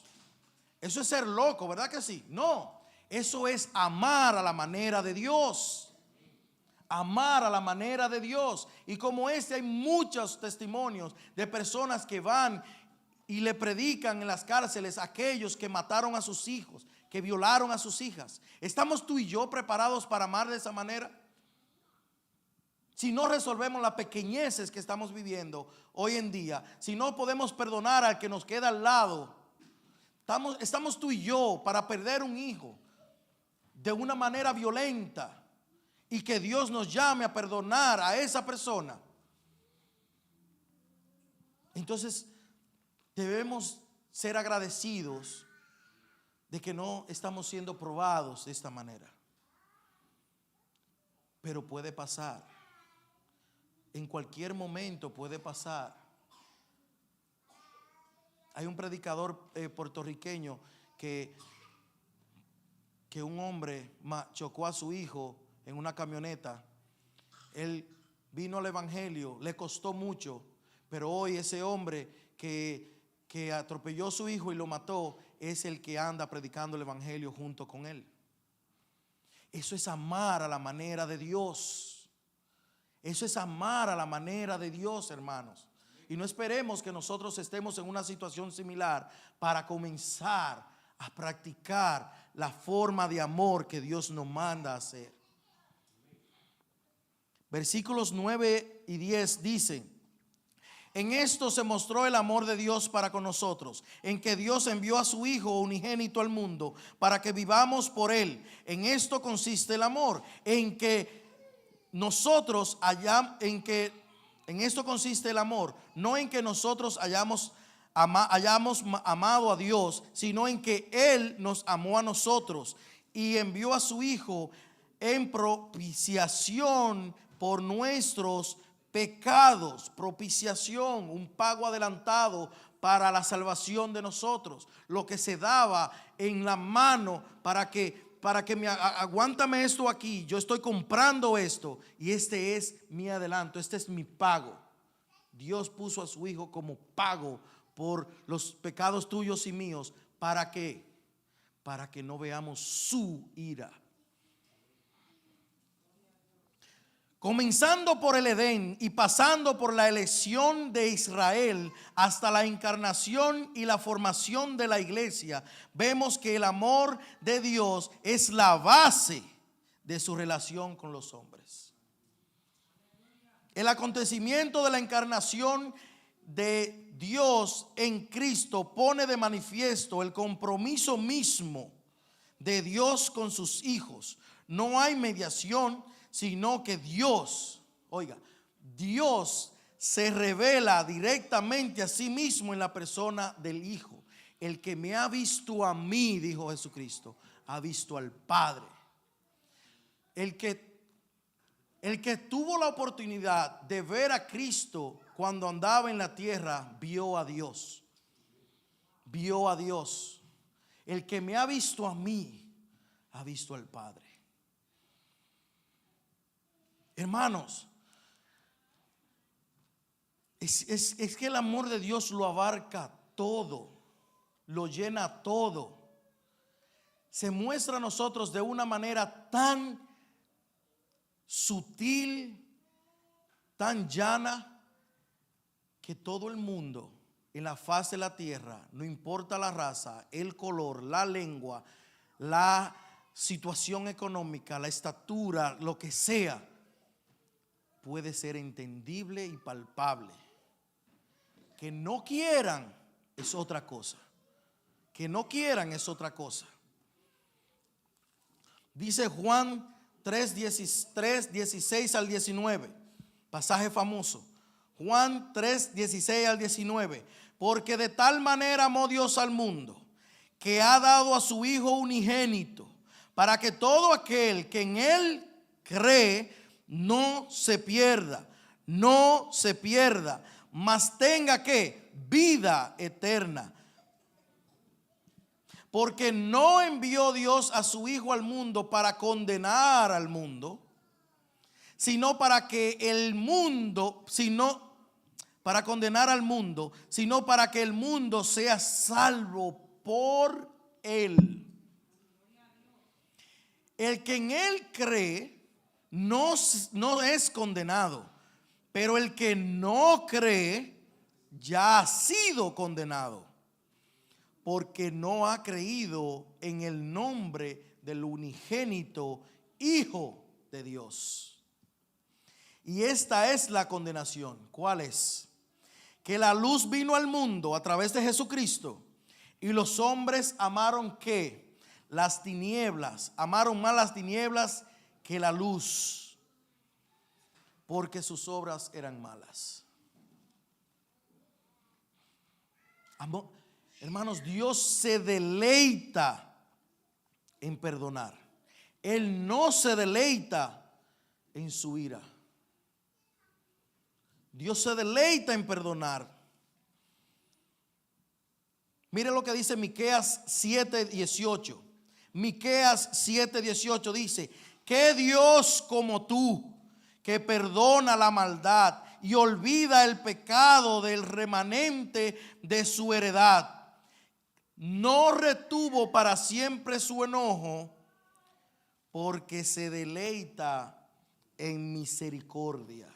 Eso es ser loco, ¿verdad que sí? No, eso es amar a la manera de Dios. Amar a la manera de Dios. Y como hay muchos testimonios de personas que van y le predican en las cárceles a aquellos que mataron a sus hijos, que violaron a sus hijas. ¿Estamos tú y yo preparados para amar de esa manera? Si no resolvemos las pequeñeces que estamos viviendo hoy en día, si no podemos perdonar al que nos queda al lado, estamos tú y yo para perder un hijo de una manera violenta y que Dios nos llame a perdonar a esa persona. Entonces debemos ser agradecidos de que no estamos siendo probados de esta manera. Pero puede pasar. En cualquier momento puede pasar. Hay un predicador puertorriqueño que un hombre chocó a su hijo en una camioneta. Él vino al evangelio, le costó mucho, pero hoy ese hombre que atropelló a su hijo y lo mató es el que anda predicando el evangelio junto con él. Eso es amar a la manera de Dios. Eso es amar a la manera de Dios, hermanos. Y no esperemos que nosotros estemos en una situación similar para comenzar a practicar la forma de amor que Dios nos manda a hacer. Versículos 9 y 10 dicen: en esto se mostró el amor de Dios para con nosotros, en que Dios envió a su Hijo unigénito al mundo para que vivamos por Él. En esto consiste el amor, en esto consiste el amor, no en que nosotros hayamos amado a Dios, sino en que Él nos amó a nosotros y envió a su Hijo en propiciación por nuestros pecados, propiciación, un pago adelantado para la salvación de nosotros, lo que se daba en la mano para que aguántame esto aquí, yo estoy comprando esto y este es mi adelanto, este es mi pago. Dios puso a su Hijo como pago por los pecados tuyos y míos. ¿Para qué? Para que no veamos su ira. Comenzando por el Edén y pasando por la elección de Israel hasta la encarnación y la formación de la iglesia, vemos que el amor de Dios es la base de su relación con los hombres. El acontecimiento de la encarnación de Dios en Cristo pone de manifiesto el compromiso mismo de Dios con sus hijos. No hay mediación, sino que Dios se revela directamente a sí mismo en la persona del Hijo. El que me ha visto a mí, dijo Jesucristo, ha visto al Padre. El que tuvo la oportunidad de ver a Cristo cuando andaba en la tierra, vio a Dios. Vio a Dios. El que me ha visto a mí, ha visto al Padre. Hermanos, es que el amor de Dios lo abarca todo, lo llena todo. Se muestra a nosotros de una manera tan sutil, tan llana, que todo el mundo en la faz de la tierra, no importa la raza, el color, la lengua, la situación económica, la estatura, lo que sea, puede ser entendible y palpable. Que no quieran es otra cosa. Que no quieran es otra cosa. Dice Juan 3, 16 al 19, pasaje famoso. Juan 3, 16 al 19. Porque de tal manera amó Dios al mundo, que ha dado a su Hijo unigénito, para que todo aquel que en Él cree no se pierda, mas tenga que vida eterna. Porque no envió Dios a su Hijo al mundo para condenar al mundo, sino para que el mundo, para condenar al mundo, sino para que el mundo sea salvo por él. El que en él cree no es condenado, pero el que no cree ya ha sido condenado, porque no ha creído en el nombre del unigénito Hijo de Dios. Y esta es la condenación. ¿Cuál es? Que la luz vino al mundo a través de Jesucristo, y los hombres amaron ¿qué? Las tinieblas, amaron más las tinieblas que la luz, porque sus obras eran malas. Hermanos, Dios se deleita en perdonar. Él no se deleita en su ira. Dios se deleita en perdonar. Mire lo que dice Miqueas 7:18. Miqueas 7:18 dice: ¿qué Dios como tú, que perdona la maldad y olvida el pecado del remanente de su heredad? No retuvo para siempre su enojo, porque se deleita en misericordia.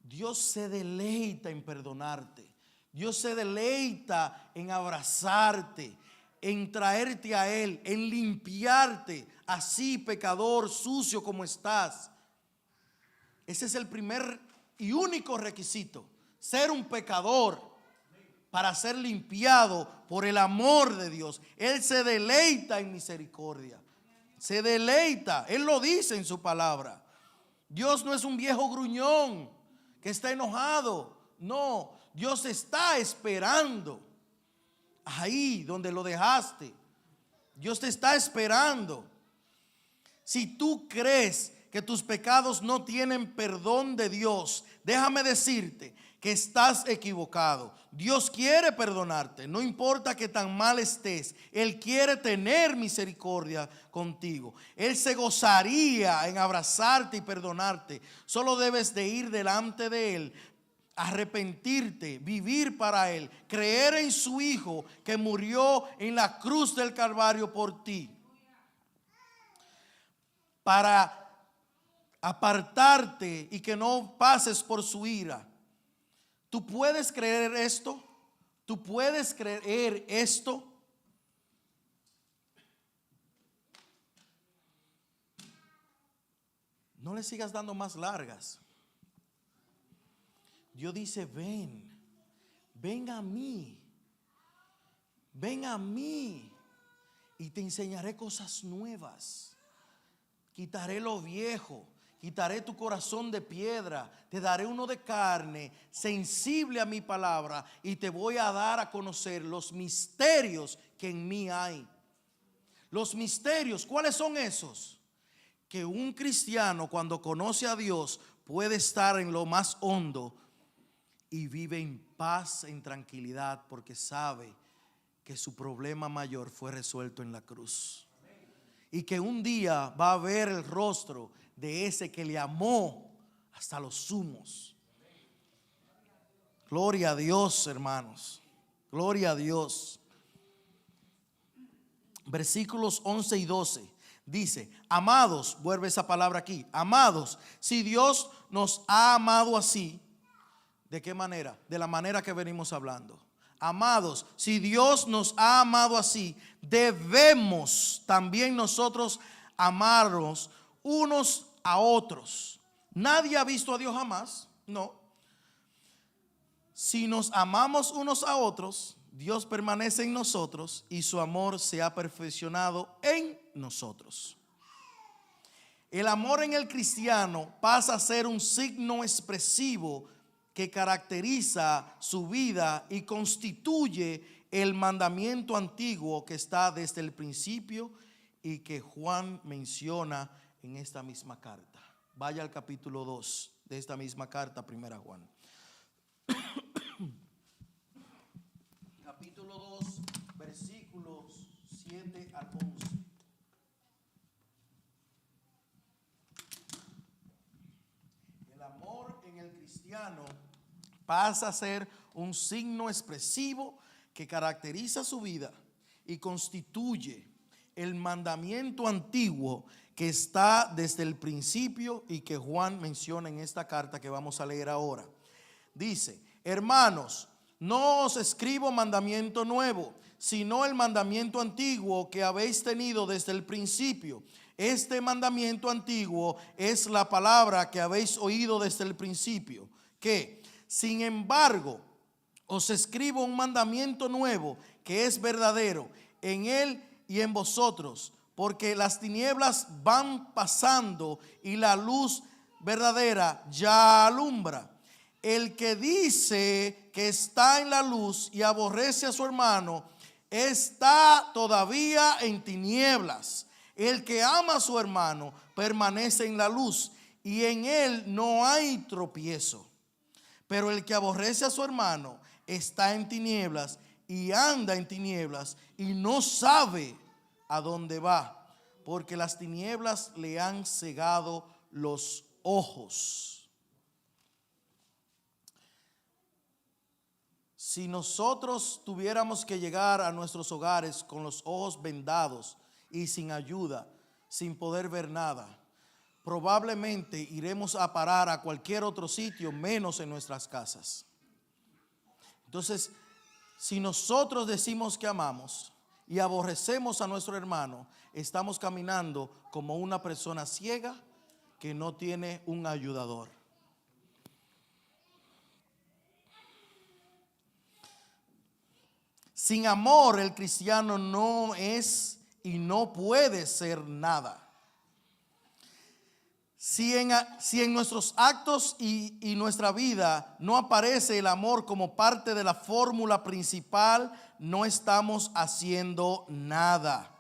Dios se deleita en perdonarte. Dios se deleita en abrazarte, en traerte a Él, en limpiarte, así pecador, sucio como estás. Ese es el primer y único requisito: ser un pecador para ser limpiado por el amor de Dios. Él se deleita en misericordia. Se deleita, Él lo dice en su palabra. Dios no es un viejo gruñón que está enojado. No, Dios está esperando ahí donde lo dejaste. Dios te está esperando. Si tú crees que tus pecados no tienen perdón de Dios, déjame decirte que estás equivocado. Dios quiere perdonarte, no importa que tan mal estés. Él quiere tener misericordia contigo. Él se gozaría en abrazarte y perdonarte. Solo debes de ir delante de Él, arrepentirte, vivir para Él, creer en su Hijo que murió en la cruz del Calvario por ti, para apartarte y que no pases por su ira. ¿Tú puedes creer esto? ¿Tú puedes creer esto? No le sigas dando más largas. Dios dice, ven a mí, y te enseñaré cosas nuevas. Quitaré lo viejo, quitaré tu corazón de piedra, te daré uno de carne, sensible a mi palabra, y te voy a dar a conocer los misterios que en mí hay. Los misterios, ¿cuáles son esos? Que un cristiano, cuando conoce a Dios, puede estar en lo más hondo y vive en paz, en tranquilidad, porque sabe que su problema mayor fue resuelto en la cruz. Y que un día va a ver el rostro de ese que le amó hasta los sumos. Gloria a Dios, hermanos. Gloria a Dios. Versículos 11 y 12 dice: amados, vuelve esa palabra aquí, amados, si Dios nos ha amado así, ¿de qué manera? De la manera que venimos hablando. Amados, si Dios nos ha amado así, debemos también nosotros amarnos unos a otros. Nadie ha visto a Dios jamás, no. Si nos amamos unos a otros, Dios permanece en nosotros y su amor se ha perfeccionado en nosotros. El amor en el cristiano pasa a ser un signo expresivo que caracteriza su vida y constituye el mandamiento antiguo que está desde el principio y que Juan menciona en esta misma carta. Vaya al capítulo 2 de esta misma carta, primera Juan. Capítulo 2, versículos 7 al 11. El amor en el cristiano pasa a ser un signo expresivo que caracteriza su vida y constituye el mandamiento antiguo que está desde el principio y que Juan menciona en esta carta que vamos a leer ahora. Dice: hermanos, no os escribo mandamiento nuevo, sino el mandamiento antiguo que habéis tenido desde el principio. Este mandamiento antiguo es la palabra que habéis oído desde el principio. Que, sin embargo, os escribo un mandamiento nuevo que es verdadero en él y en vosotros, porque las tinieblas van pasando y la luz verdadera ya alumbra. El que dice que está en la luz y aborrece a su hermano, está todavía en tinieblas. El que ama a su hermano permanece en la luz y en él no hay tropiezo. Pero el que aborrece a su hermano está en tinieblas y anda en tinieblas y no sabe a dónde va, porque las tinieblas le han cegado los ojos. Si nosotros tuviéramos que llegar a nuestros hogares con los ojos vendados y sin ayuda, sin poder ver nada, probablemente iremos a parar a cualquier otro sitio menos en nuestras casas. Entonces, si nosotros decimos que amamos y aborrecemos a nuestro hermano, estamos caminando como una persona ciega que no tiene un ayudador. Sin amor, el cristiano no es y no puede ser nada. Si en nuestros actos y nuestra vida no aparece el amor como parte de la fórmula principal, no estamos haciendo nada.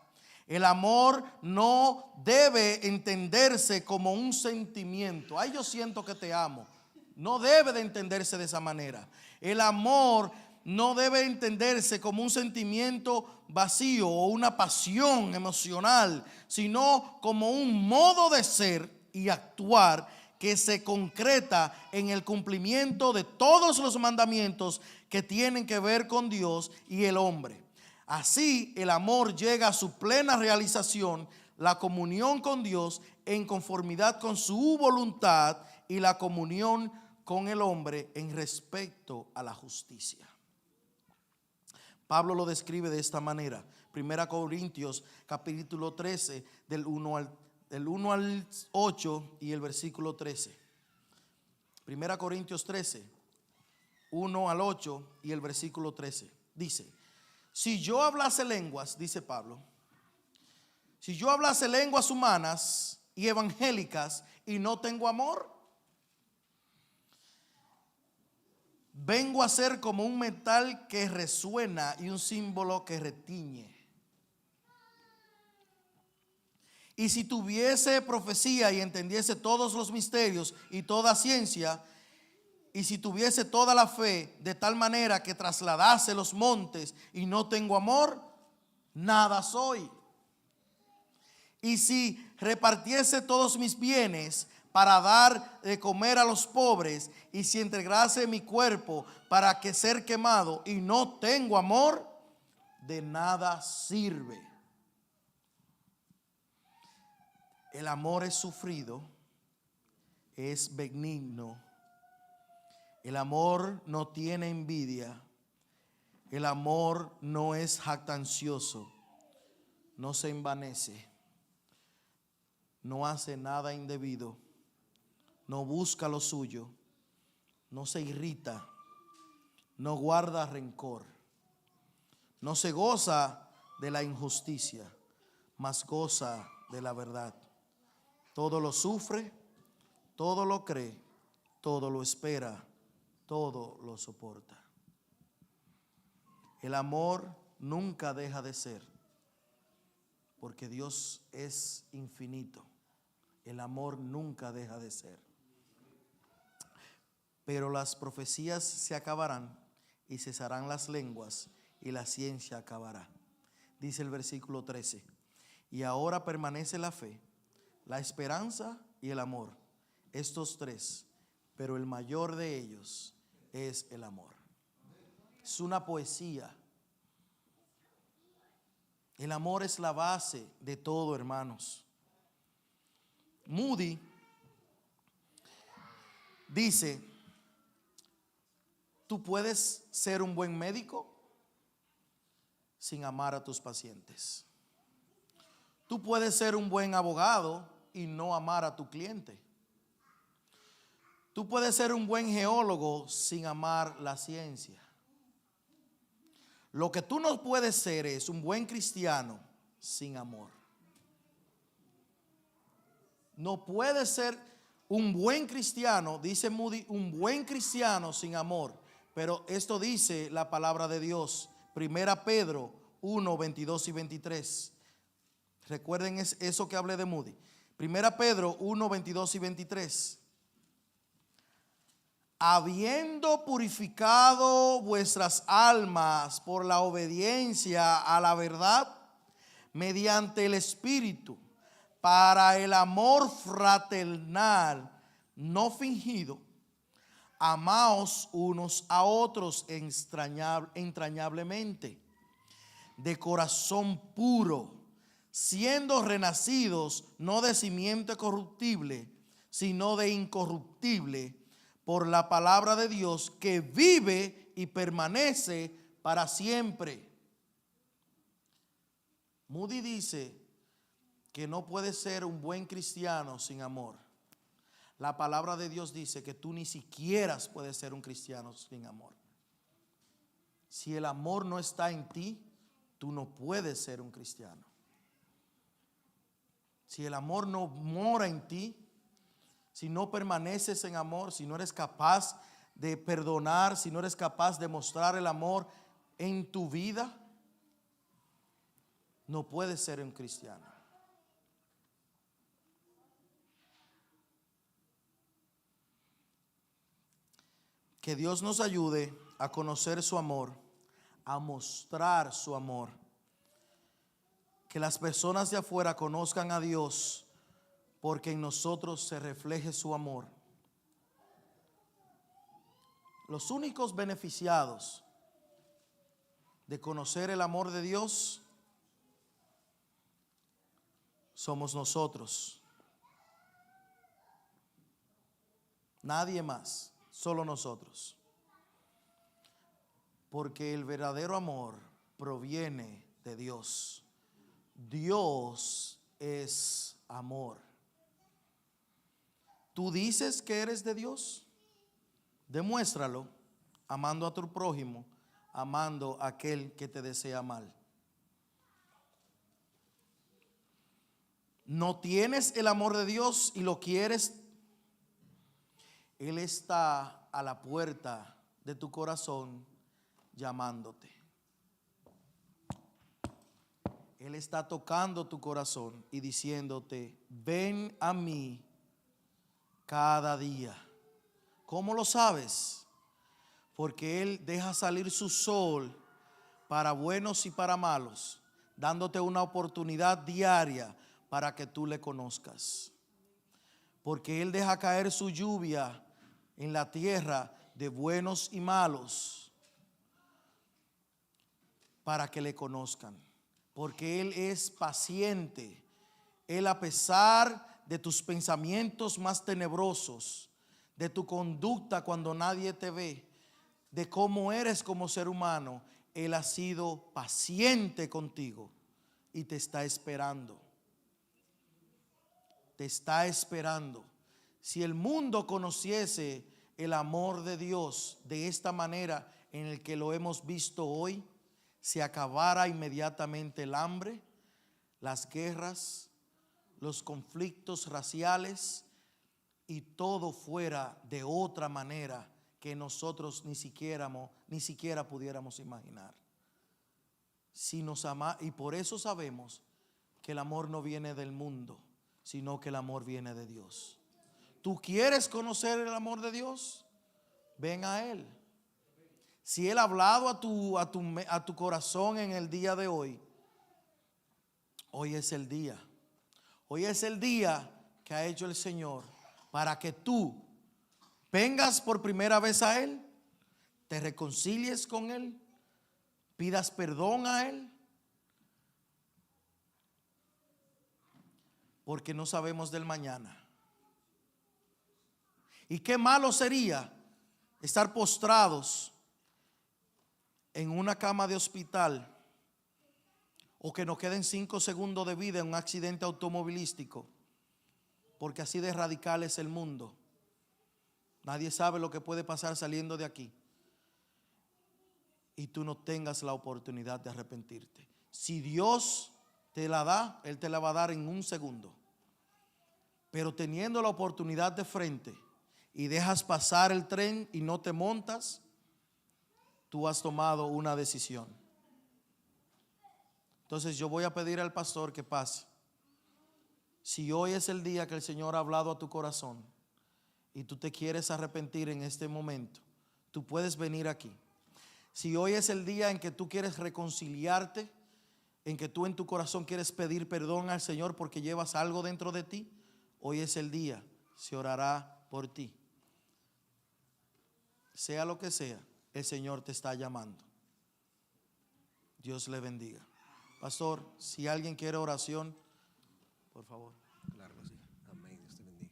El amor no debe entenderse como un sentimiento. Ay, yo siento que te amo. No debe de entenderse de esa manera. El amor no debe entenderse como un sentimiento vacío o una pasión emocional, sino como un modo de ser y actuar que se concreta en el cumplimiento de todos los mandamientos que tienen que ver con Dios y el hombre. Así el amor llega a su plena realización, la comunión con Dios en conformidad con su voluntad y la comunión con el hombre en respecto a la justicia. Pablo lo describe de esta manera. 1 Corintios capítulo 13 del 1 al 8 y el versículo 13. 1 Corintios 13, 1 al 8 y el versículo 13. Dice: si yo hablase lenguas, dice Pablo, si yo hablase lenguas humanas y evangélicas y no tengo amor, vengo a ser como un metal que resuena y un símbolo que retiñe. Y si tuviese profecía y entendiese todos los misterios y toda ciencia, y si tuviese toda la fe de tal manera que trasladase los montes y no tengo amor, nada soy. Y si repartiese todos mis bienes para dar de comer a los pobres, y si entregase mi cuerpo para que ser quemado y no tengo amor, de nada sirve. El amor es sufrido, es benigno. El amor no tiene envidia. El amor no es jactancioso. No se envanece. No hace nada indebido. No busca lo suyo. No se irrita. No guarda rencor. No se goza de la injusticia, mas goza de la verdad. Todo lo sufre, todo lo cree, todo lo espera, todo lo soporta. El amor nunca deja de ser, porque Dios es infinito. El amor nunca deja de ser. Pero las profecías se acabarán y cesarán las lenguas y la ciencia acabará. Dice el versículo 13: y ahora permanece la fe, la esperanza y el amor, estos tres, pero el mayor de ellos es el amor. Es una poesía. El amor es la base de todo, hermanos. Moody dice: tú puedes ser un buen médico sin amar a tus pacientes. Tú puedes ser un buen abogado y no amar a tu cliente. Tú puedes ser un buen geólogo sin amar la ciencia. Lo que tú no puedes ser es un buen cristiano sin amor. No puedes ser un buen cristiano, dice Moody, un buen cristiano sin amor. Pero esto dice la palabra de Dios. 1 Pedro 1, 22 y 23. Recuerden eso que hablé de Moody. 1 Pedro 1, 22 y 23. Habiendo purificado vuestras almas por la obediencia a la verdad, mediante el Espíritu, para el amor fraternal no fingido, amaos unos a otros entrañablemente, de corazón puro, siendo renacidos no de simiente corruptible, sino de incorruptible, por la palabra de Dios que vive y permanece para siempre. Moody dice que no puedes ser un buen cristiano sin amor. La palabra de Dios dice que tú ni siquiera puedes ser un cristiano sin amor. Si el amor no está en ti, tú no puedes ser un cristiano. Si el amor no mora en ti, si no permaneces en amor, si no eres capaz de perdonar, si no eres capaz de mostrar el amor en tu vida, no puedes ser un cristiano. Que Dios nos ayude a conocer su amor, a mostrar su amor. Que las personas de afuera conozcan a Dios, porque en nosotros se refleje su amor. Los únicos beneficiados de conocer el amor de Dios somos nosotros. Nadie más, solo nosotros. Porque el verdadero amor proviene de Dios. Dios es amor. ¿Tú dices que eres de Dios? Demuéstralo amando a tu prójimo, amando a aquel que te desea mal. No tienes el amor de Dios y lo quieres. Él está a la puerta de tu corazón llamándote. Él está tocando tu corazón y diciéndote: ven a mí cada día. ¿Cómo lo sabes? Porque Él deja salir su sol para buenos y para malos, dándote una oportunidad diaria para que tú le conozcas. Porque Él deja caer su lluvia en la tierra de buenos y malos para que le conozcan. Porque Él es paciente. Él, a pesar de tus pensamientos más tenebrosos, de tu conducta cuando nadie te ve, de cómo eres como ser humano, Él ha sido paciente contigo y te está esperando. Te está esperando. Si el mundo conociese el amor de Dios de esta manera en el que lo hemos visto hoy, se acabara inmediatamente el hambre, las guerras, los conflictos raciales, y todo fuera de otra manera que nosotros ni siquiera pudiéramos imaginar. Si nos ama, y por eso sabemos que el amor no viene del mundo, sino que el amor viene de Dios. ¿Tú quieres conocer el amor de Dios? Ven a Él. Si Él ha hablado a tu corazón en el día de hoy, hoy es el día. Hoy es el día que ha hecho el Señor para que tú vengas por primera vez a Él, te reconcilies con Él, pidas perdón a Él, porque no sabemos del mañana. Y qué malo sería estar postrados en una cama de hospital, o que nos queden 5 segundos de vida en un accidente automovilístico, porque así de radical es el mundo. Nadie sabe lo que puede pasar saliendo de aquí, y tú no tengas la oportunidad de arrepentirte. Si Dios te la da, Él te la va a dar en un segundo. Pero teniendo la oportunidad de frente y dejas pasar el tren y no te montas, tú has tomado una decisión. Entonces yo voy a pedir al pastor que pase. Si hoy es el día que el Señor ha hablado a tu corazón y tú te quieres arrepentir en este momento, tú puedes venir aquí. Si hoy es el día en que tú quieres reconciliarte, en que tú en tu corazón quieres pedir perdón al Señor porque llevas algo dentro de ti, hoy es el día, se orará por ti. Sea lo que sea, el Señor te está llamando. Dios le bendiga. Pastor, si alguien quiere oración, por favor. Claro que sí. Amén. Dios te bendiga.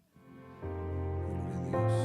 Gloria a Dios.